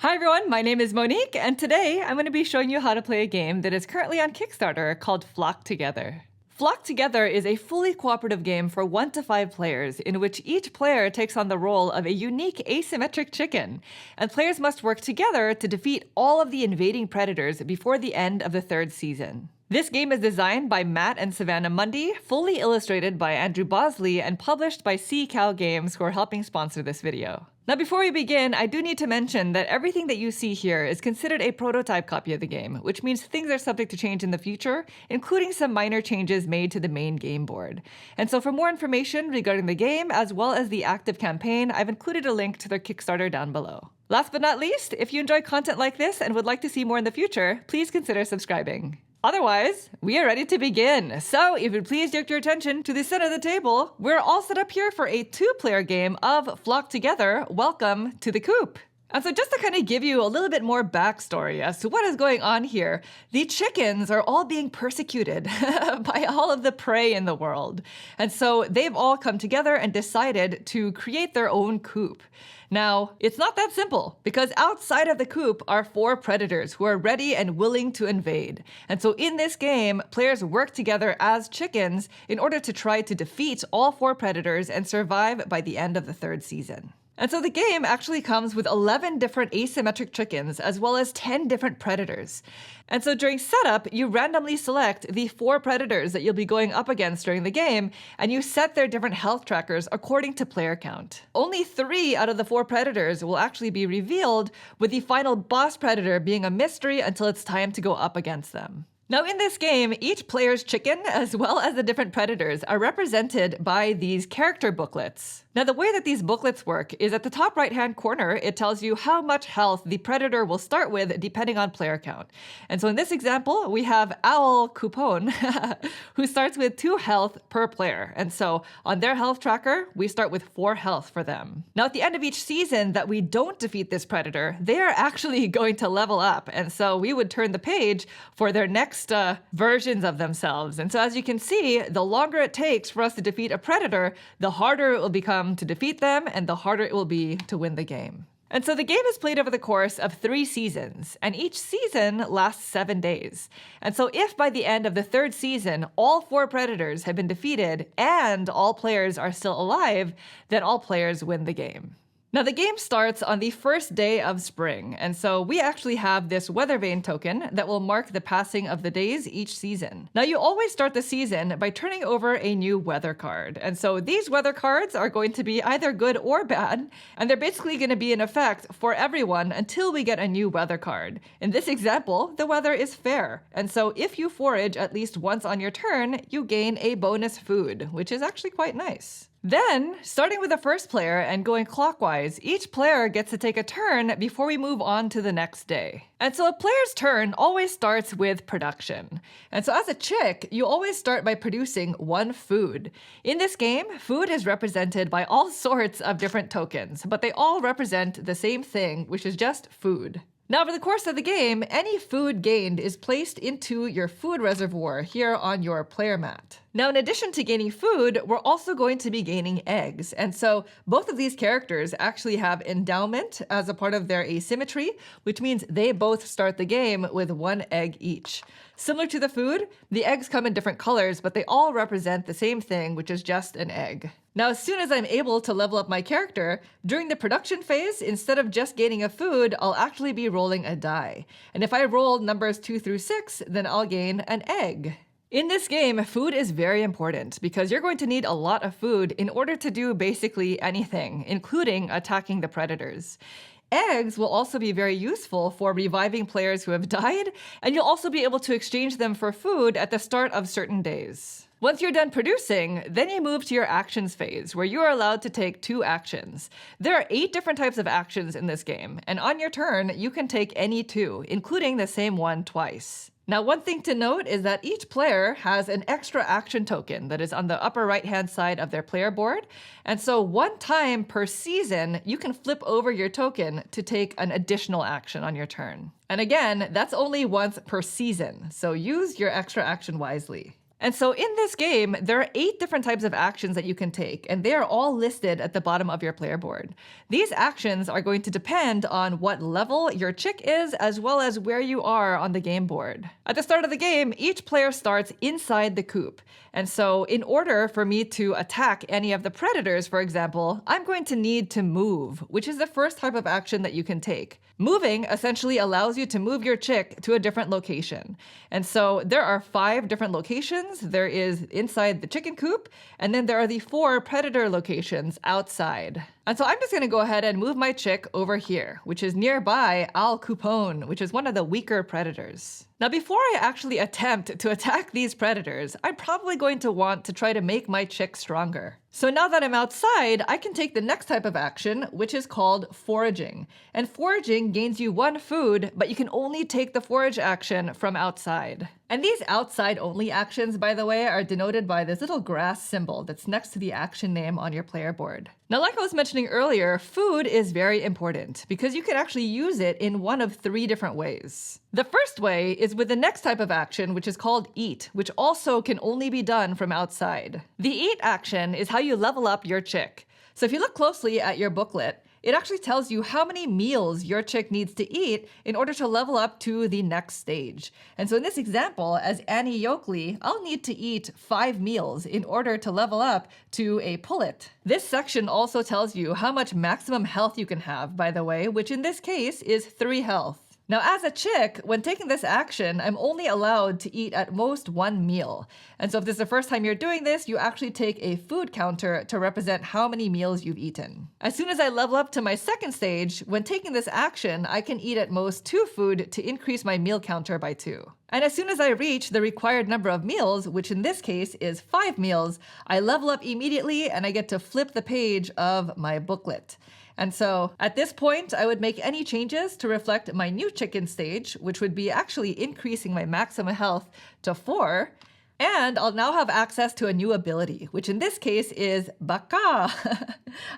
Hi everyone, my name is Monique, and today I'm going to be showing you how to play a game that is currently on Kickstarter called Flock Together. Flock Together is a fully cooperative game for 1 to 5 players in which each player takes on the role of a unique asymmetric chicken, and players must work together to defeat all of the invading predators before the end of the 3rd season. This game is designed by Matt and Savannah Mundy, fully illustrated by Andrew Bosley, and published by Sea Cow Games, who are helping sponsor this video. Now before we begin, I do need to mention that everything that you see here is considered a prototype copy of the game, which means things are subject to change in the future, including some minor changes made to the main game board. And so for more information regarding the game, as well as the active campaign, I've included a link to their Kickstarter down below. Last but not least, if you enjoy content like this and would like to see more in the future, please consider subscribing. Otherwise, we are ready to begin. So if you'd please direct your attention to the center of the table, we're all set up here for a 2-player game of Flock Together. Welcome to the Coop. And so just to kind of give you a little bit more backstory as to what is going on here, the chickens are all being persecuted by all of the prey in the world. And so they've all come together and decided to create their own coop. Now, it's not that simple, because outside of the coop are 4 predators who are ready and willing to invade. And so in this game, players work together as chickens in order to try to defeat all 4 predators and survive by the end of the 3rd season. And so the game actually comes with 11 different asymmetric chickens, as well as 10 different predators. And so during setup, you randomly select the 4 predators that you'll be going up against during the game, and you set their different health trackers according to player count. Only 3 out of the 4 predators will actually be revealed, with the final boss predator being a mystery until it's time to go up against them. Now in this game, each player's chicken, as well as the different predators, are represented by these character booklets. Now the way that these booklets work is at the top right-hand corner, it tells you how much health the predator will start with depending on player count. And so in this example, we have Owl Coupon, who starts with 2 health per player. And so on their health tracker, we start with 4 health for them. Now at the end of each season that we don't defeat this predator, they are actually going to level up. And so we would turn the page for their next versions of themselves. And so as you can see, the longer it takes for us to defeat a predator, the harder it will become to defeat them and the harder it will be to win the game. And so the game is played over the course of 3 seasons, and each season lasts 7 days. And so if by the end of the 3rd season, all 4 predators have been defeated and all players are still alive, then all players win the game. Now the game starts on the first day of spring, and so we actually have this weather vane token that will mark the passing of the days each season. Now you always start the season by turning over a new weather card, and so these weather cards are going to be either good or bad, and they're basically going to be in effect for everyone until we get a new weather card. In this example, the weather is fair, and so if you forage at least once on your turn, you gain a bonus food, which is actually quite nice. Then, starting with the first player and going clockwise, each player gets to take a turn before we move on to the next day. And so a player's turn always starts with production. And so as a chick, you always start by producing 1 food. In this game, food is represented by all sorts of different tokens, but they all represent the same thing, which is just food. Now, over the course of the game, any food gained is placed into your food reservoir here on your player mat. Now, in addition to gaining food, we're also going to be gaining eggs. And so both of these characters actually have endowment as a part of their asymmetry, which means they both start the game with 1 egg each. Similar to the food, the eggs come in different colors, but they all represent the same thing, which is just an egg. Now, as soon as I'm able to level up my character, during the production phase, instead of just gaining a food, I'll actually be rolling a die. And if I roll numbers 2 through 6, then I'll gain an egg. In this game, food is very important because you're going to need a lot of food in order to do basically anything, including attacking the predators. Eggs will also be very useful for reviving players who have died, and you'll also be able to exchange them for food at the start of certain days. Once you're done producing, then you move to your actions phase, where you are allowed to take 2 actions. There are 8 different types of actions in this game, and on your turn, you can take any 2, including the same one twice. Now, one thing to note is that each player has an extra action token that is on the upper right-hand side of their player board. And so 1 time per season, you can flip over your token to take an additional action on your turn. And again, that's only once per season, so use your extra action wisely. And so in this game, there are 8 different types of actions that you can take, and they are all listed at the bottom of your player board. These actions are going to depend on what level your chick is, as well as where you are on the game board. At the start of the game, each player starts inside the coop. And so in order for me to attack any of the predators, for example, I'm going to need to move, which is the first type of action that you can take. Moving essentially allows you to move your chick to a different location. And so there are 5 different locations. There is inside the chicken coop, and then there are the 4 predator locations outside. And so I'm just going to go ahead and move my chick over here, which is nearby Al Coupon, which is one of the weaker predators. Now, before I actually attempt to attack these predators, I'm probably going to want to try to make my chick stronger. So now that I'm outside, I can take the next type of action, which is called foraging. And foraging gains you 1 food, but you can only take the forage action from outside. And these outside-only actions, by the way, are denoted by this little grass symbol that's next to the action name on your player board. Now, like I was mentioning earlier, food is very important because you can actually use it in one of 3 different ways. The first way is with the next type of action, which is called eat, which also can only be done from outside. The eat action is how you level up your chick. So if you look closely at your booklet, it actually tells you how many meals your chick needs to eat in order to level up to the next stage. And so in this example, as Annie Yoakley, I'll need to eat 5 meals in order to level up to a pullet. This section also tells you how much maximum health you can have, by the way, which in this case is 3 health. Now, as a chick, when taking this action, I'm only allowed to eat at most 1 meal. And so if this is the first time you're doing this, you actually take a food counter to represent how many meals you've eaten. As soon as I level up to my second stage, when taking this action, I can eat at most 2 food to increase my meal counter by 2. And as soon as I reach the required number of meals, which in this case is 5 meals, I level up immediately and I get to flip the page of my booklet. And so at this point, I would make any changes to reflect my new chicken stage, which would be actually increasing my maximum health to 4. And I'll now have access to a new ability, which in this case is Baka.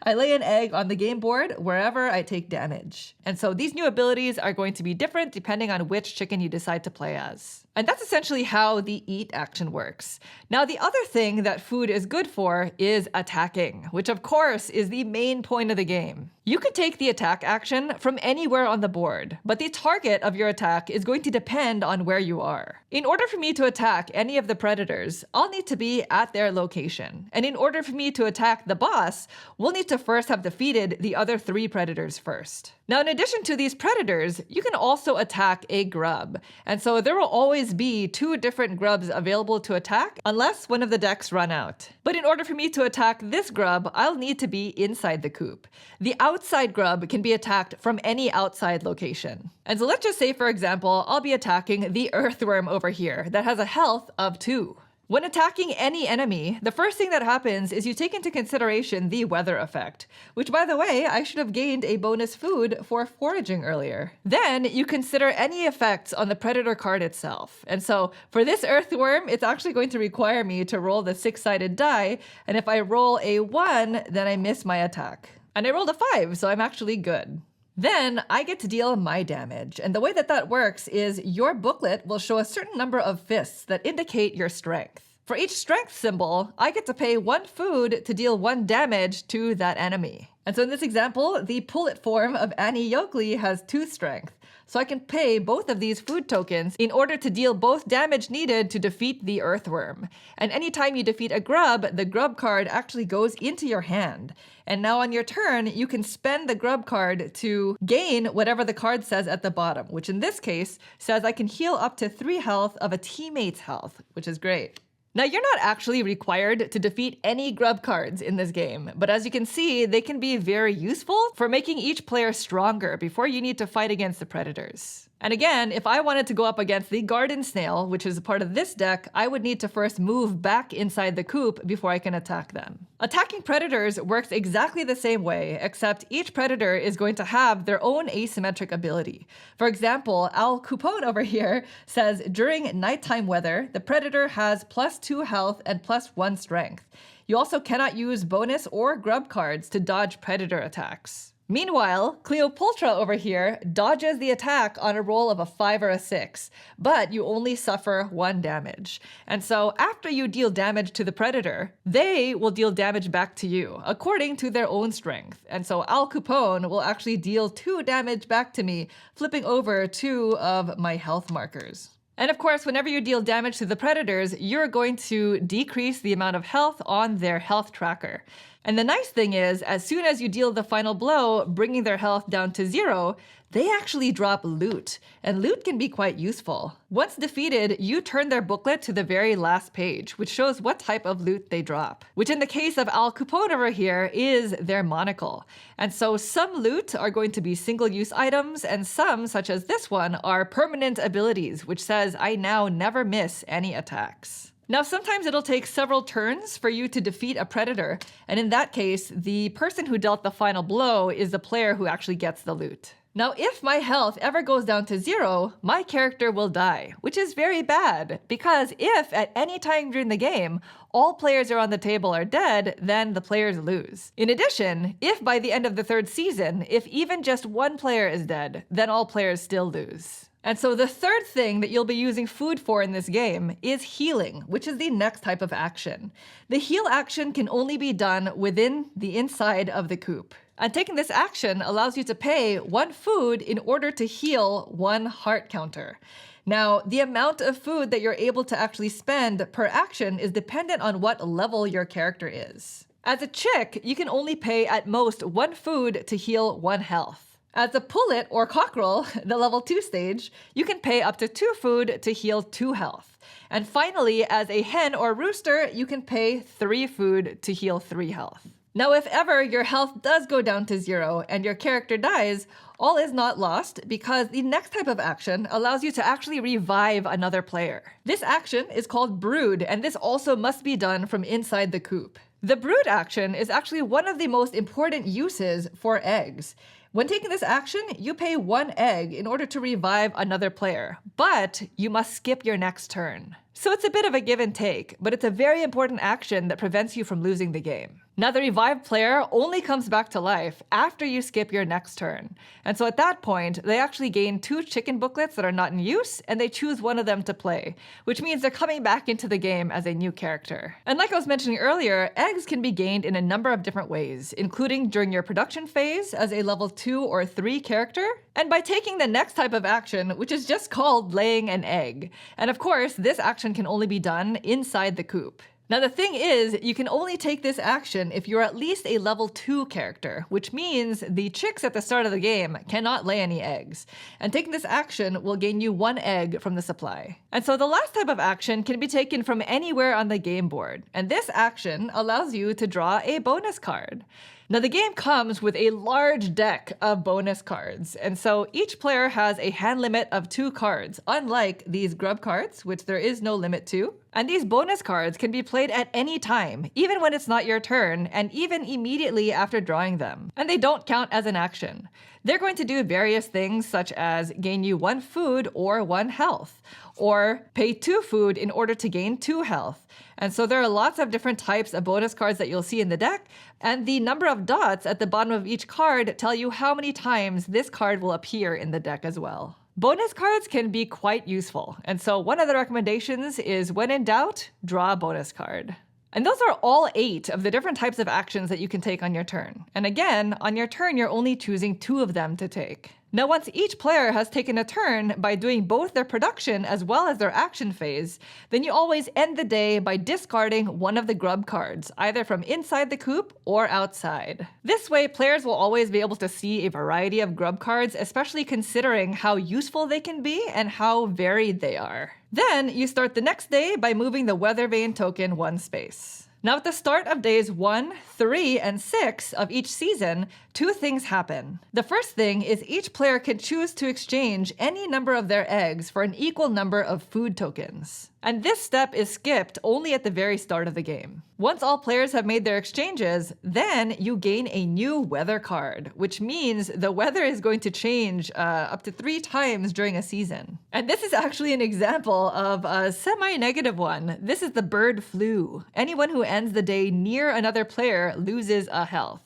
I lay an egg on the game board wherever I take damage. And so these new abilities are going to be different depending on which chicken you decide to play as. And that's essentially how the eat action works. Now, the other thing that food is good for is attacking, which of course is the main point of the game. You can take the attack action from anywhere on the board, but the target of your attack is going to depend on where you are. In order for me to attack any of the predators, I'll need to be at their location. And in order for me to attack the boss, we'll need to first have defeated the other 3 predators first. Now, in addition to these predators, you can also attack a grub. And so there will always be 2 different grubs available to attack unless one of the decks run out. But in order for me to attack this grub, I'll need to be inside the coop. The outside grub can be attacked from any outside location. And so let's just say, for example, I'll be attacking the earthworm over here that has a health of 2. When attacking any enemy, the first thing that happens is you take into consideration the weather effect, which, by the way, I should have gained a bonus food for foraging earlier. Then you consider any effects on the predator card itself. And so for this earthworm, it's actually going to require me to roll the 6-sided die, and if I roll a 1, then I miss my attack. And I rolled a 5, so I'm actually good. Then I get to deal my damage, and the way that that works is your booklet will show a certain number of fists that indicate your strength. For each strength symbol, I get to pay 1 food to deal 1 damage to that enemy. And so in this example, the pullet form of Annie Yoakley has 2 strength. So I can pay both of these food tokens in order to deal both damage needed to defeat the earthworm. And anytime you defeat a grub, the grub card actually goes into your hand. And now on your turn, you can spend the grub card to gain whatever the card says at the bottom, which in this case says I can heal up to 3 health of a teammate's health, which is great. Now, you're not actually required to defeat any grub cards in this game, but as you can see, they can be very useful for making each player stronger before you need to fight against the predators. And again, if I wanted to go up against the garden snail, which is a part of this deck, I would need to first move back inside the coop before I can attack them. Attacking predators works exactly the same way, except each predator is going to have their own asymmetric ability. For example, Al Coupon over here says during nighttime weather, the predator has +2 health and +1 strength. You also cannot use bonus or grub cards to dodge predator attacks. Meanwhile, Cleopatra over here dodges the attack on a roll of a 5 or a 6, but you only suffer 1 damage. And so after you deal damage to the predator, they will deal damage back to you, according to their own strength. And so Al Capone will actually deal 2 damage back to me, flipping over 2 of my health markers. And of course, whenever you deal damage to the predators, you're going to decrease the amount of health on their health tracker. And the nice thing is, as soon as you deal the final blow, bringing their health down to 0, they actually drop loot, and loot can be quite useful. Once defeated, you turn their booklet to the very last page, which shows what type of loot they drop, which in the case of Al Capone over here is their monocle. And so some loot are going to be single-use items, and some, such as this one, are permanent abilities, which says I now never miss any attacks. Now, sometimes it'll take several turns for you to defeat a predator, and in that case, the person who dealt the final blow is the player who actually gets the loot. Now, if my health ever goes down to 0, my character will die, which is very bad, because if at any time during the game, all players around the table are dead, then the players lose. In addition, if by the end of the 3rd season, if even just 1 player is dead, then all players still lose. And so the third thing that you'll be using food for in this game is healing, which is the next type of action. The heal action can only be done within the inside of the coop. And taking this action allows you to pay 1 food in order to heal 1 heart counter. Now, the amount of food that you're able to actually spend per action is dependent on what level your character is. As a chick, you can only pay at most 1 food to heal 1 health. As a pullet or cockerel, the level 2 stage, you can pay up to 2 food to heal 2 health. And finally, as a hen or rooster, you can pay 3 food to heal 3 health. Now, if ever your health does go down to 0 and your character dies, all is not lost because the next type of action allows you to actually revive another player. This action is called Brood, and this also must be done from inside the coop. The Brood action is actually one of the most important uses for eggs. When taking this action, you pay 1 egg in order to revive another player, but you must skip your next turn. So it's a bit of a give and take, but it's a very important action that prevents you from losing the game. Now, the revived player only comes back to life after you skip your next turn. And so at that point, they actually gain 2 chicken booklets that are not in use, and they choose one of them to play, which means they're coming back into the game as a new character. And like I was mentioning earlier, eggs can be gained in a number of different ways, including during your production phase as a level 2 or 3 character, and by taking the next type of action, which is just called laying an egg. And of course, this action can only be done inside the coop. Now, the thing is, you can only take this action if you're at least a level 2 character, which means the chicks at the start of the game cannot lay any eggs. And taking this action will gain you 1 egg from the supply. And so the last type of action can be taken from anywhere on the game board. And this action allows you to draw a bonus card. Now, the game comes with a large deck of bonus cards, and so each player has a hand limit of 2 cards, unlike these grub cards, which there is no limit to. And these bonus cards can be played at any time, even when it's not your turn, and even immediately after drawing them. And they don't count as an action. They're going to do various things such as gain you 1 food or 1 health, or pay 2 food in order to gain 2 health. And so there are lots of different types of bonus cards that you'll see in the deck, and the number of dots at the bottom of each card tell you how many times this card will appear in the deck as well. Bonus cards can be quite useful, and so one of the recommendations is when in doubt, draw a bonus card. And those are all 8 of the different types of actions that you can take on your turn. And again, on your turn, you're only choosing 2 of them to take. Now, once each player has taken a turn by doing both their production as well as their action phase, then you always end the day by discarding one of the grub cards, either from inside the coop or outside. This way, players will always be able to see a variety of grub cards, especially considering how useful they can be and how varied they are. Then, you start the next day by moving the weather vane token 1 space. Now, at the start of days 1, 3, and 6 of each season, 2 things happen. The first thing is each player can choose to exchange any number of their eggs for an equal number of food tokens. And this step is skipped only at the very start of the game. Once all players have made their exchanges, then you gain a new weather card, which means the weather is going to change up to 3 times during a season. And this is actually an example of a semi-negative one. This is the bird flu. Anyone who ends the day near another player loses a health.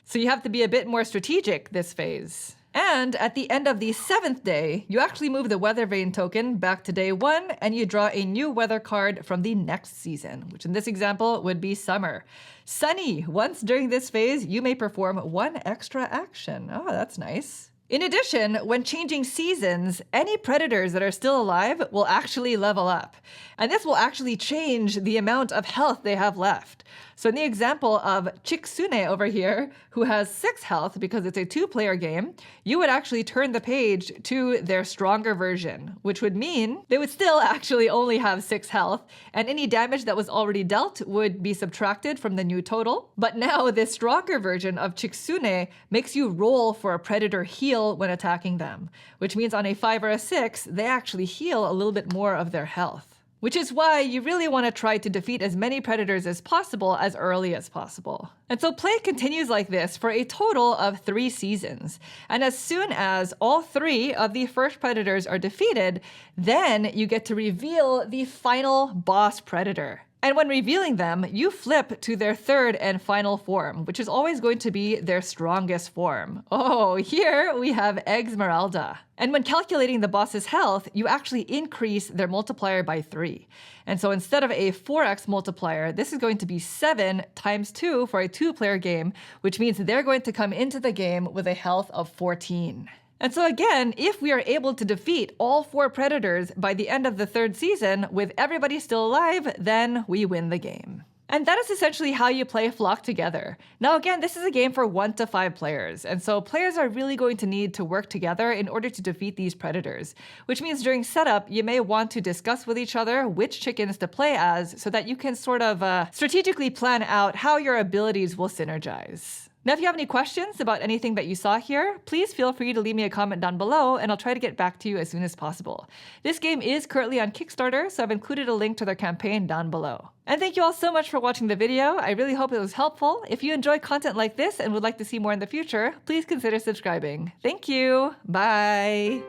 So you have to be a bit more strategic this phase. And at the end of the 7th day, you actually move the Weather Vane token back to day 1, and you draw a new weather card from the next season, which in this example would be summer. Sunny. Once during this phase, you may perform 1 extra action. Oh, that's nice. In addition, when changing seasons, any predators that are still alive will actually level up. And this will actually change the amount of health they have left. So in the example of Chixune over here, who has 6 health because it's a 2-player game, you would actually turn the page to their stronger version, which would mean they would still actually only have 6 health, and any damage that was already dealt would be subtracted from the new total. But now this stronger version of Chixune makes you roll for a predator heal when attacking them, which means on a 5 or a 6, they actually heal a little bit more of their health. Which is why you really want to try to defeat as many predators as possible as early as possible. And so play continues like this for a total of 3 seasons. And as soon as all 3 of the first predators are defeated, then you get to reveal the final boss predator. And when revealing them, you flip to their 3rd and final form, which is always going to be their strongest form. Oh, here we have Esmeralda. And when calculating the boss's health, you actually increase their multiplier by 3. And so instead of a 4x multiplier, this is going to be 7 times 2 for a 2-player game, which means they're going to come into the game with a health of 14. And so again, if we are able to defeat all 4 predators by the end of the 3rd season with everybody still alive, then we win the game. And that is essentially how you play Flock Together. Now again, this is a game for 1 to 5 players, and so players are really going to need to work together in order to defeat these predators, which means during setup, you may want to discuss with each other which chickens to play as so that you can sort of strategically plan out how your abilities will synergize. Now, if you have any questions about anything that you saw here, please feel free to leave me a comment down below and I'll try to get back to you as soon as possible. This game is currently on Kickstarter, so I've included a link to their campaign down below. And thank you all so much for watching the video. I really hope it was helpful. If you enjoy content like this and would like to see more in the future, please consider subscribing. Thank you. Bye.